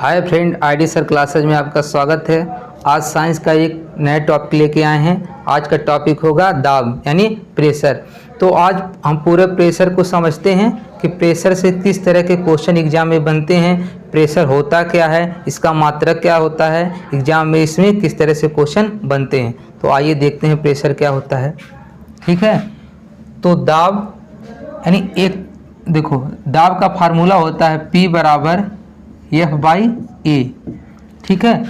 Hi friend, ID sir classes में आपका स्वागत है। आज साइंस का एक नया टॉपिक लेके आए हैं। आज का टॉपिक होगा दाब यानी प्रेशर। तो आज हम पूरे प्रेशर को समझते हैं कि प्रेशर से किस तरह के क्वेश्चन एग्जाम में बनते हैं, प्रेशर होता क्या है, इसका मात्रक क्या होता है, एग्जाम में इसमें किस तरह से क्वेश्चन बनते हैं। तो आइए देखते हैं प्रेशर क्या होता है। ठीक है, तो दाब यानी एक देखो, दाब का फार्मूला होता है P बराबर F/A। ठीक है,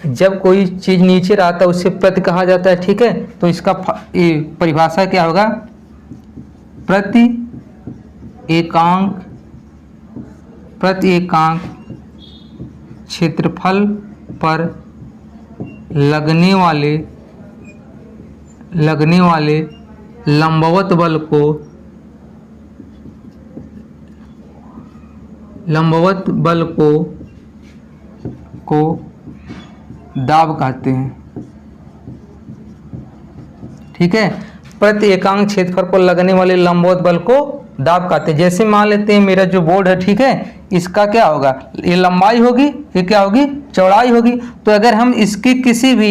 जब कोई चीज़ नीचे रहता है उससे प्रति कहा जाता है। ठीक है, तो इसका परिभाषा क्या होगा? प्रति एकांक क्षेत्रफल पर लगने वाले लंबवत बल को दाब कहते हैं। ठीक है, प्रति एकांक क्षेत्रफल पर लगने वाले लंबवत बल को दाब कहते हैं। जैसे मान लेते हैं मेरा जो बोर्ड है, ठीक है, इसका क्या होगा? ये लंबाई होगी, ये क्या होगी? चौड़ाई होगी। तो अगर हम इसके किसी भी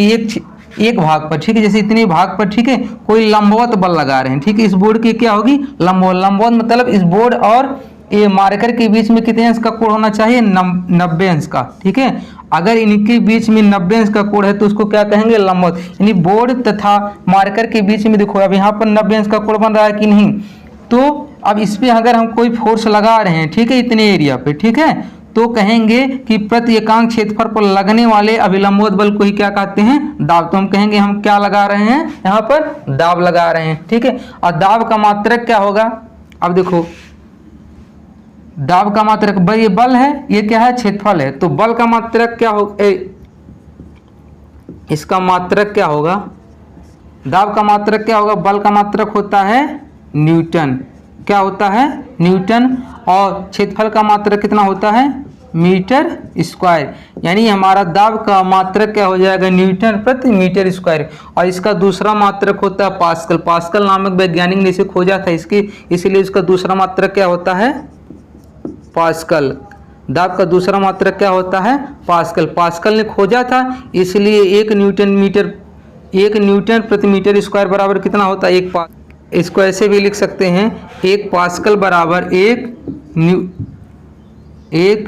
एक भाग पर, ठीक है, जैसे इतने भाग पर, ठीक है, कोई लंबवत बल लगा रहे हैं, ठीक है, इस बोर्ड की क्या होगी? लंबवत मतलब इस बोर्ड और ये मार्कर के बीच में कितने अंश का कोण होना चाहिए? 90 अंश का। ठीक है, अगर इनके बीच में 90 अंश का कोण है तो उसको क्या कहेंगे? लंबवत। यानी बोर्ड तथा मार्कर के बीच में देखो, अब यहाँ पर 90 अंश का कोण बन रहा है कि नहीं। तो अब इस पे अगर हम कोई फोर्स लगा रहे हैं, ठीक है, इतने एरिया पे, ठीक है, तो कहेंगे कि प्रति एकांक क्षेत्रफल पर लगने वाले अभिलंबवत बल को ही क्या कहते हैं? दाब। तो हम कहेंगे हम क्या लगा रहे हैं? यहाँ पर दाब लगा रहे हैं। ठीक है, और दाब का मात्रक क्या होगा? अब देखो, दाब का मात्रक, ये बल है, ये क्या है? क्षेत्रफल है। तो बल का मात्रक क्या हो, इसका मात्रक क्या होगा? दाब का मात्रक क्या होगा? बल का मात्रक होता है न्यूटन। क्या होता है? न्यूटन। और क्षेत्रफल का मात्रक कितना होता है? Metre square. यानी हमारा दाब का मात्रक क्या हो जाएगा? न्यूटन प्रति मीटर स्क्वायर। और इसका दूसरा मात्रक होता है पास्कल। पास्कल नामक वैज्ञानिक ने इसे खोजा था, इसलिए इसका दूसरा मात्रक क्या होता है? पास्कल। दाब का दूसरा मात्रक क्या होता है? पास्कल। पास्कल ने खोजा था, इसलिए 1 न्यूटन प्रति मीटर स्क्वायर बराबर कितना होता है? 1 पास्कल। इसको ऐसे भी लिख सकते हैं, 1 पास्कल बराबर 1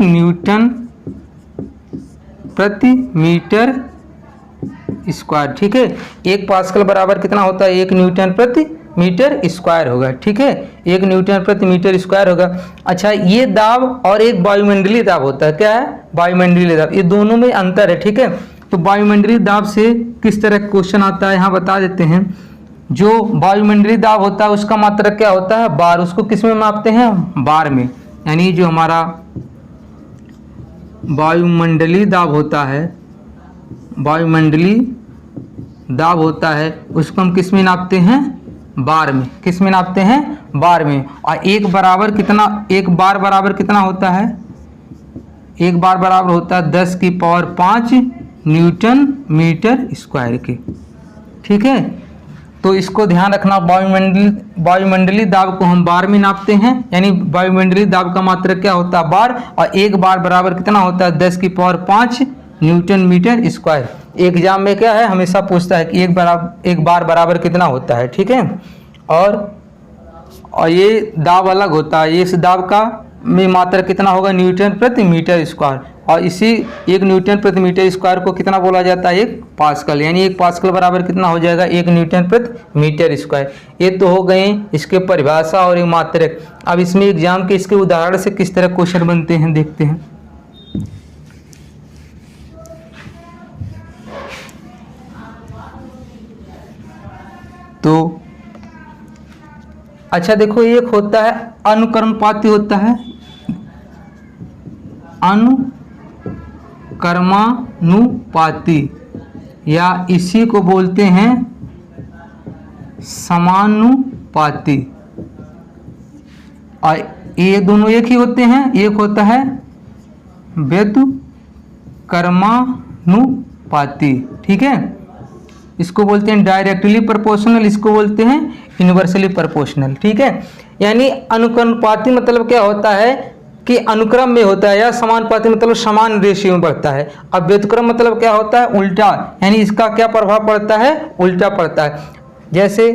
न्यूटन प्रति मीटर स्क्वायर। ठीक है, 1 पास्कल बराबर कितना होता है? 1 न्यूटन प्रति मीटर स्क्वायर होगा। ठीक है, 1 न्यूटन प्रति मीटर स्क्वायर होगा। अच्छा, ये दाब और एक वायुमंडलीय दाब होता है। क्या है? वायुमंडलीय दाब। ये दोनों में अंतर है। ठीक है, तो वायुमंडलीय दाब से किस तरह क्वेश्चन आता है यहाँ बता देते हैं। जो वायुमंडलीय दाब होता है उसका मात्रक क्या होता है? बार। उसको किस में मापते हैं? बार में। यानी जो हमारा वायुमंडलीय दाब होता है, उसको हम किस में नापते हैं? बार में। किस में नापते हैं? बार में। और एक बार बराबर कितना होता है? एक बार बराबर होता है 10⁵ न्यूटन मीटर स्क्वायर के। ठीक है, तो इसको ध्यान रखना, वायुमंडलीय दाब को हम बार में नापते हैं। यानी वायुमंडलीय दाब का मात्रक क्या होता है? बार। और एक बार बराबर कितना होता है? 10⁵ न्यूटन मीटर स्क्वायर। एग्जाम में क्या है, हमेशा पूछता है कि एक बार बराबर कितना होता है। ठीक है, और ये दाब अलग होता है। इस दाब का में मात्रक कितना होगा? न्यूटन प्रति मीटर स्क्वायर। और इसी 1 न्यूटन प्रति मीटर स्क्वायर को कितना बोला जाता है? 1 पास्कल। यानी 1 पास्कल बराबर कितना हो जाएगा? 1 न्यूटन प्रति मीटर स्क्वायर। ये तो हो गए इसके परिभाषा और ये मात्रक। अब इसमें एग्जाम के इसके उदाहरण से किस तरह क्वेश्चन बनते हैं देखते हैं। तो अच्छा देखो, एक होता है अनुकर्मानुपाती, होता है अनुकर्मानुपाती, या इसी को बोलते हैं समानुपाती। और ये दोनों एक ही होते हैं। एक होता है व्युत्क्रमानुपाती। ठीक है, इसको बोलते हैं डायरेक्टली प्रोपोर्शनल, इसको बोलते हैं इन्वर्सली प्रोपोर्शनल। ठीक है, यानी अनुकर्मानुपाती मतलब क्या होता है के अनुक्रम में होता है, या समानुपाती मतलब समान रेशियो में बढ़ता है। अब व्युत्क्रम मतलब क्या होता है, उल्टा, यानी इसका क्या प्रभाव पड़ता है, उल्टा पड़ता है। जैसे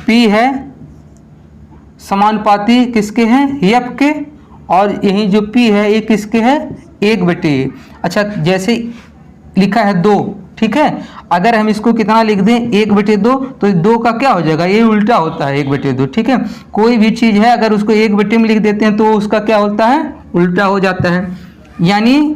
P है समानुपाती किसके हैं, F के, और यही जो P है ये किसके है, 1/। अच्छा, जैसे लिखा है 2, ठीक है, अगर हम इसको कितना लिख दें 1/2, तो 2 का क्या हो जाएगा, ये उल्टा होता है 1/2, ठीक है। कोई भी चीज़ है अगर उसको 1/2 में लिख देते हैं तो उसका क्या होता है, उल्टा हो जाता है। यानी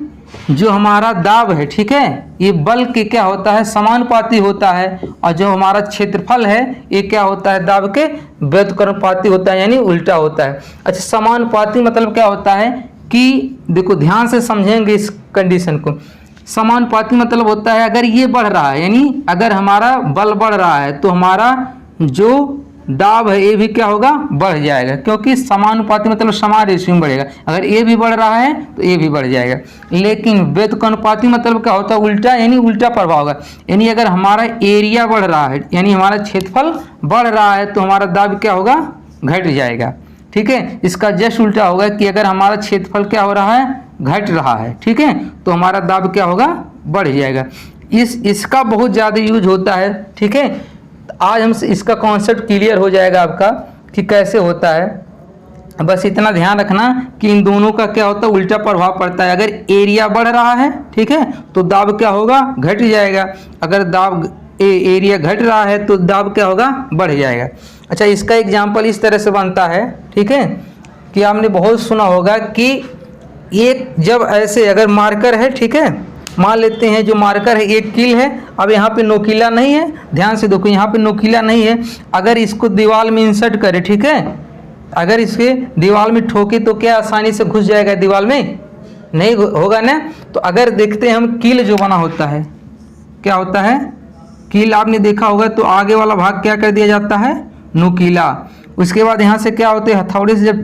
जो हमारा दाब है, ठीक है, ये बल के क्या होता है, समानुपाती होता है, और जो हमारा क्षेत्रफल है ये क्या होता है, दाब के व्युत्क्रमानुपाती होता है, यानी उल्टा होता है। अच्छा, समानुपाती मतलब क्या होता है कि देखो ध्यान से समझेंगे इस कंडीशन को। समानुपाती मतलब होता है अगर ये बढ़ रहा है, यानी अगर हमारा बल बढ़ रहा है तो हमारा जो दाब है ये भी क्या होगा, बढ़ जाएगा, क्योंकि समानुपाती मतलब समान रेशियो में बढ़ेगा। अगर ये भी बढ़ रहा है तो ये भी बढ़ जाएगा। लेकिन व्युत्क्रमानुपाती मतलब क्या होता है, उल्टा, यानी उल्टा प्रभाव होगा। यानी अगर हमारा एरिया बढ़ रहा है, यानी हमारा क्षेत्रफल बढ़ रहा है, तो हमारा दाब क्या होगा, घट जाएगा, ठीक है। इसका जस्ट उल्टा होगा कि अगर हमारा क्षेत्रफल क्या हो रहा है, घट रहा है, ठीक है, तो हमारा दाब क्या होगा, बढ़ जाएगा। इसका बहुत ज़्यादा यूज होता है, ठीक है। आज हम इसका कॉन्सेप्ट क्लियर हो जाएगा आपका कि कैसे होता है। बस इतना ध्यान रखना कि इन दोनों का क्या होता है, उल्टा प्रभाव पड़ता है। अगर एरिया बढ़ रहा है, ठीक है, तो दाब क्या होगा, घट जाएगा। अगर दाब एरिया घट रहा है तो दाब क्या होगा, बढ़ जाएगा। अच्छा, इसका एग्जाम्पल इस तरह से बनता है, ठीक है, कि आपने बहुत सुना होगा कि एक जब ऐसे अगर मार्कर है, ठीक है, मान लेते हैं जो मार्कर है एक कील है, अब यहाँ पे नोकीला नहीं है, ध्यान से देखो यहाँ पे नोकीला नहीं है। अगर इसको दीवार में इंसर्ट करें, ठीक है, अगर इसके दीवार में ठोके तो क्या आसानी से घुस जाएगा दीवार में, नहीं होगा ना। तो अगर देखते हैं हम कील जो बना होता है, क्या होता है, कील आपने देखा होगा, तो आगे वाला भाग क्या कर दिया जाता है, नोकीला। उसके बाद यहाँ से क्या होते हैं, हथौड़े से जब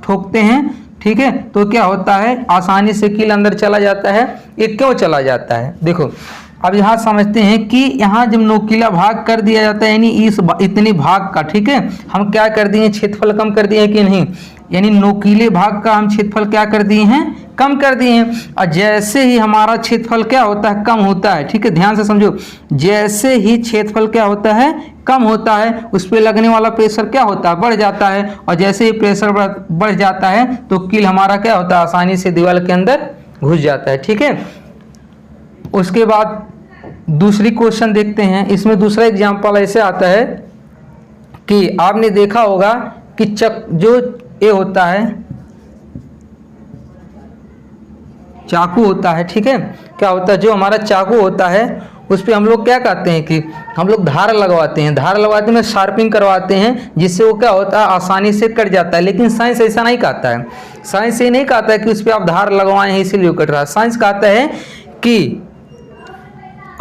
ठोकते हैं, ठीक है, तो क्या होता है, आसानी से कील अंदर चला जाता है। ये क्यों चला जाता है, देखो अब यहाँ समझते हैं कि यहाँ जब नोकीला भाग कर दिया जाता है, यानी इतनी भाग का, ठीक है, हम क्या कर दिए, क्षेत्रफल कम कर दिए कि नहीं, यानी नोकीले भाग का हम क्षेत्रफल क्या कर दिए हैं, कम कर दिए हैं। और जैसे ही हमारा क्षेत्रफल क्या होता है, कम होता है, ठीक है, ध्यान से समझो, जैसे ही क्षेत्रफल क्या होता है, कम होता है, उस पर लगने वाला प्रेशर क्या होता है, बढ़ जाता है। और जैसे ही प्रेशर बढ़ जाता है तो कील हमारा क्या होता है, आसानी से दीवार के अंदर घुस जाता है, ठीक है। उसके बाद दूसरी क्वेश्चन देखते हैं। इसमें दूसरा एग्जांपल ऐसे आता है कि आपने देखा होगा कि जो ये होता है, चाकू होता है, ठीक है, क्या होता है, जो हमारा चाकू होता है उस पर हम लोग क्या कहते हैं कि हम लोग धार लगवाते हैं, धार लगवाते में शार्पिंग करवाते हैं, जिससे वो क्या होता है, आसानी से कट जाता है। लेकिन साइंस ऐसा नहीं कहता है। साइंस ये नहीं कहता है कि उस पर आप धार लगवाए हैं इसीलिए कट रहा है। साइंस कहता है कि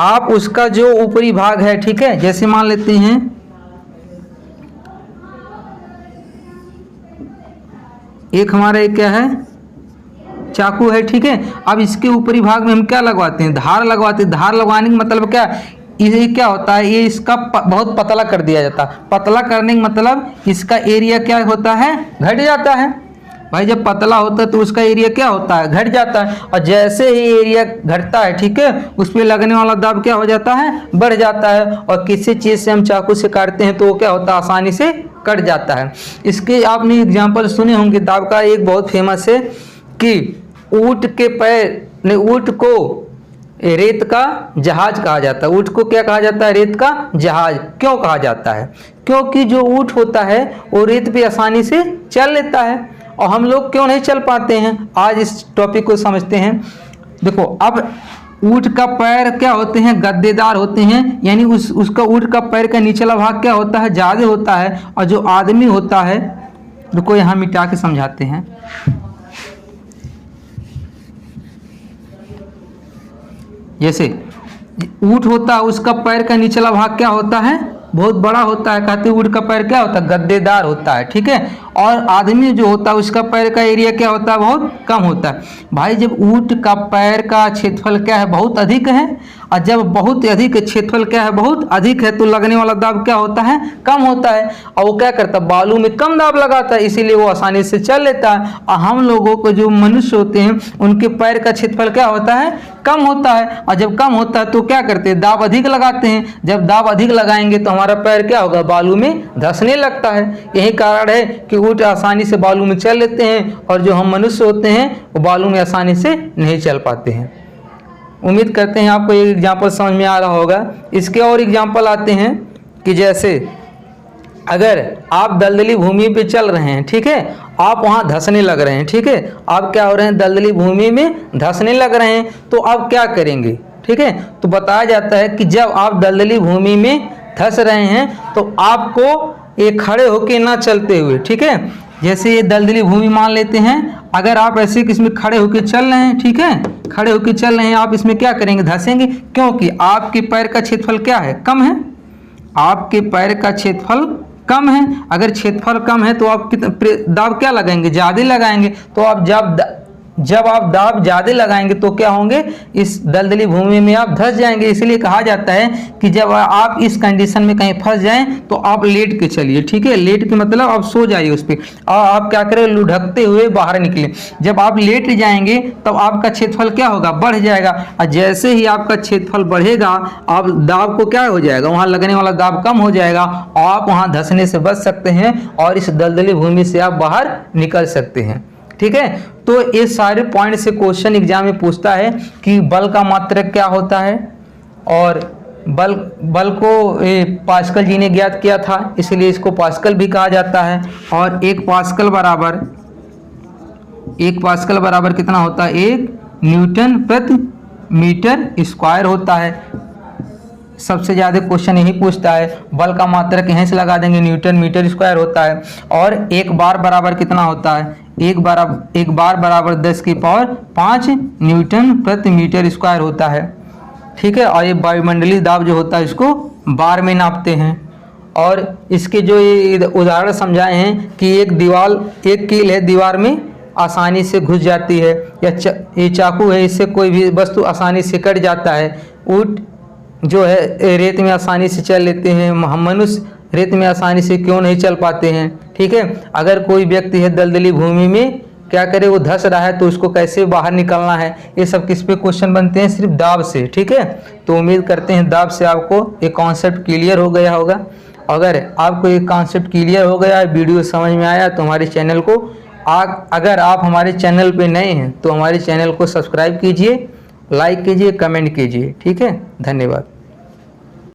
आप उसका जो ऊपरी भाग है, ठीक है, जैसे मान लेते हैं एक हमारा एक क्या है, चाकू है, ठीक है। अब इसके ऊपरी भाग में हम क्या लगवाते हैं, धार लगवाते हैं। धार लगवाने का मतलब क्या, ये क्या होता है, ये इसका बहुत पतला कर दिया जाता है। पतला करने का मतलब इसका एरिया क्या होता है, घट जाता है। भाई जब पतला होता है तो उसका एरिया क्या होता है, घट जाता है। और जैसे ही एरिया घटता है, ठीक है, उस पर लगने वाला दाब क्या हो जाता है, बढ़ जाता है। और किसी चीज़ से हम चाकू से काटते हैं तो वो क्या होता है, आसानी से कट जाता है। इसके आपने एग्जाम्पल सुने होंगे। दाब का एक बहुत फेमस है कि ऊँट के पैर ने, ऊँट को रेत का जहाज कहा जाता है। ऊँट को क्या कहा जाता है, रेत का जहाज। क्यों कहा जाता है, क्योंकि जो ऊँट होता है वो रेत पे आसानी से चल लेता है, और हम लोग क्यों नहीं चल पाते हैं। आज इस टॉपिक को समझते हैं। देखो, अब ऊँट का पैर क्या होते हैं, गद्देदार होते हैं, यानी उसका ऊँट का पैर का निचला भाग क्या होता है, ज़्यादा होता है। और जो आदमी होता है, रुको यहाँ मिटा के समझाते हैं। जैसे ऊँट होता है, उसका पैर का निचला भाग क्या होता है, बहुत बड़ा होता है। कहते हैं ऊँट का पैर क्या होता है, गद्देदार होता है, ठीक है। और आदमी जो होता है उसका पैर का एरिया क्या होता है, बहुत कम होता है। भाई जब ऊंट का पैर का क्षेत्रफल क्या है, बहुत अधिक है, और जब बहुत अधिक क्षेत्रफल क्या है, बहुत अधिक है, तो लगने वाला दाब क्या होता है, कम होता है। और वो क्या करता है, बालू में कम दाब लगाता है, इसीलिए वो आसानी से चल लेता है। और हम लोगों को जो मनुष्य होते हैं उनके पैर का क्षेत्रफल क्या होता है, कम होता है। और जब कम होता है तो क्या करते हैं, दाब अधिक लगाते हैं। जब दाब अधिक लगाएंगे तो हमारा पैर क्या होगा, बालू में धंसने लगता है। यही कारण है कि ऊंट आसानी से बालू में चल लेते हैं और जो हम मनुष्य होते हैं वो बालू में आसानी से नहीं चल पाते हैं। उम्मीद करते हैं आपको ये एग्जाम्पल समझ में आ रहा होगा। इसके और एग्जाम्पल आते हैं कि जैसे अगर आप दलदली भूमि पे चल रहे हैं, ठीक है, आप वहाँ धंसने लग रहे हैं, ठीक है, आप क्या हो रहे हैं, दलदली भूमि में धंसने लग रहे हैं, तो आप क्या करेंगे, ठीक है। तो बताया जाता है कि जब आप दलदली भूमि में धंस रहे हैं तो आपको ये खड़े होके ना चलते हुए, ठीक है, जैसे ये दलदली भूमि मान लेते हैं, अगर आप ऐसे इसमें खड़े होके चल रहे हैं, ठीक है, खड़े होके चल रहे हैं, आप इसमें क्या करेंगे, धंसेंगे, क्योंकि आपके पैर का क्षेत्रफल क्या है, कम है। आपके पैर का क्षेत्रफल कम है। अगर क्षेत्रफल कम है तो आप दाब क्या लगाएंगे, ज़्यादा लगाएंगे। तो आप जब आप दाब ज़्यादा लगाएंगे तो क्या होंगे, इस दलदली भूमि में आप धंस जाएंगे। इसलिए कहा जाता है कि जब आप इस कंडीशन में कहीं फंस जाएं तो आप लेट के चलिए, ठीक है, लेट के मतलब आप सो जाइए उस पर, और आप क्या करें, लुढ़कते हुए बाहर निकले। जब आप लेट जाएंगे तब आपका क्षेत्रफल क्या होगा, बढ़ जाएगा, और जैसे ही आपका क्षेत्रफल बढ़ेगा आप दाब को क्या हो जाएगा, वहाँ लगने वाला दाब कम हो जाएगा और आप वहाँ धंसने से बच सकते हैं और इस दलदली भूमि से आप बाहर निकल सकते हैं, ठीक है। तो ये सारे पॉइंट से क्वेश्चन एग्जाम में पूछता है कि बल का मात्रक क्या होता है, और बल को पास्कल जी ने ज्ञात किया था, इसलिए इसको पास्कल भी कहा जाता है। और एक पास्कल बराबर कितना होता है, 1 न्यूटन प्रति मीटर स्क्वायर होता है। सबसे ज़्यादा क्वेश्चन यही पूछता है। बल का मात्रक यहीं से लगा देंगे, न्यूटन मीटर स्क्वायर होता है। और एक बार बराबर कितना होता है, एक बार बराबर 10 की पावर 5 न्यूटन प्रति मीटर स्क्वायर होता है, ठीक है। और ये वायुमंडलीय दाब जो होता है इसको बार में नापते हैं। और इसके जो ये उदाहरण समझाए हैं कि एक कील है, दीवार में आसानी से घुस जाती है, या ये चाकू है, इससे कोई भी वस्तु आसानी से कट जाता है। ऊंट जो है रेत में आसानी से चल लेते हैं, हम मनुष्य रेत में आसानी से क्यों नहीं चल पाते हैं, ठीक है। अगर कोई व्यक्ति है दलदली भूमि में, क्या करे, वो धंस रहा है तो उसको कैसे बाहर निकलना है, ये सब किस पे क्वेश्चन बनते हैं, सिर्फ दाब से, ठीक है। तो उम्मीद करते हैं दाब से आपको एक कॉन्सेप्ट क्लियर हो गया होगा। अगर आपको एक कॉन्सेप्ट क्लियर हो गया, वीडियो समझ में आया तो हमारे चैनल को अगर आप हमारे चैनल पे नए हैं तो हमारे चैनल को सब्सक्राइब कीजिए, लाइक कीजिए, कमेंट कीजिए, ठीक है। धन्यवाद।